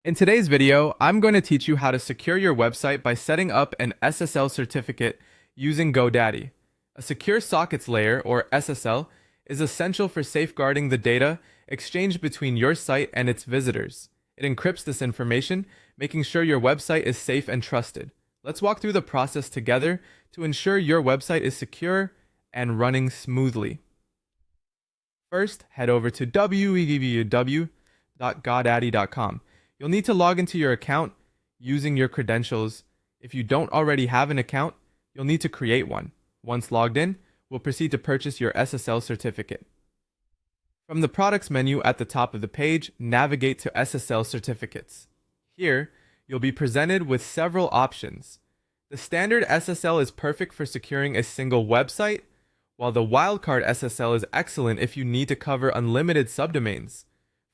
In today's video, I'm going to teach you how to secure your website by setting up an SSL certificate using GoDaddy. A secure sockets layer, or SSL, is essential for safeguarding the data exchanged between your site and its visitors. It encrypts this information, making sure your website is safe and trusted. Let's walk through the process together to ensure your website is secure and running smoothly. First, head over to www.godaddy.com. You'll need to log into your account using your credentials. If you don't already have an account, you'll need to create one. Once logged in, we'll proceed to purchase your SSL certificate. From the products menu at the top of the page, navigate to SSL certificates. Here, you'll be presented with several options. The standard SSL is perfect for securing a single website, while the wildcard SSL is excellent if you need to cover unlimited subdomains.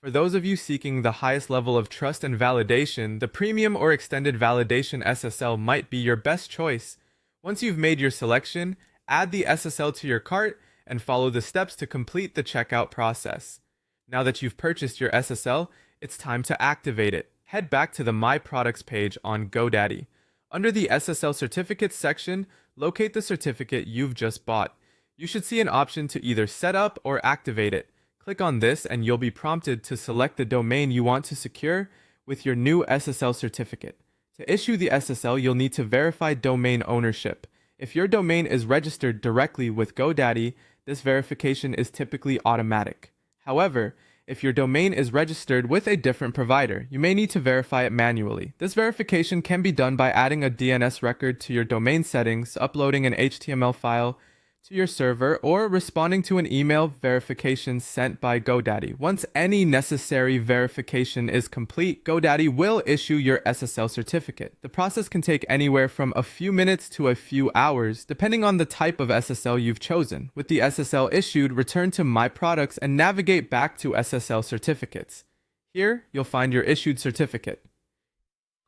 For those of you seeking the highest level of trust and validation, the premium or extended validation SSL might be your best choice. Once you've made your selection, add the SSL to your cart and follow the steps to complete the checkout process. Now that you've purchased your SSL, it's time to activate it. Head back to the My Products page on GoDaddy. Under the SSL Certificates section, locate the certificate you've just bought. You should see an option to either set up or activate it. Click on this and you'll be prompted to select the domain you want to secure with your new SSL certificate. To issue the SSL, you'll need to verify domain ownership. If your domain is registered directly with GoDaddy, this verification is typically automatic. However, if your domain is registered with a different provider, you may need to verify it manually. This verification can be done by adding a DNS record to your domain settings, uploading an HTML file to your server, or responding to an email verification sent by GoDaddy. Once any necessary verification is complete, GoDaddy will issue your SSL certificate. The process can take anywhere from a few minutes to a few hours, depending on the type of SSL you've chosen. With the SSL issued, return to My Products and navigate back to SSL Certificates. Here, you'll find your issued certificate.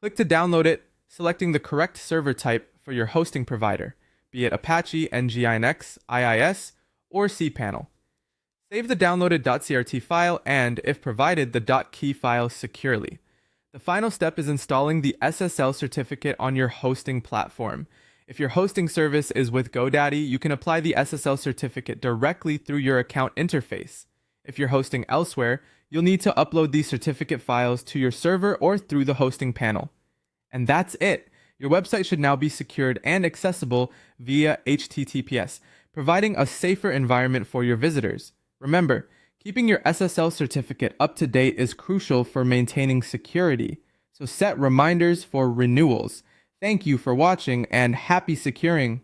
Click to download it, selecting the correct server type for your hosting provider, be it Apache, Nginx, IIS, or cPanel. Save the downloaded .crt file and, if provided, the .key file securely. The final step is installing the SSL certificate on your hosting platform. If your hosting service is with GoDaddy, you can apply the SSL certificate directly through your account interface. If you're hosting elsewhere, you'll need to upload these certificate files to your server or through the hosting panel. And that's it. Your website should now be secured and accessible via HTTPS, providing a safer environment for your visitors. Remember, keeping your SSL certificate up to date is crucial for maintaining security, so set reminders for renewals. Thank you for watching and happy securing!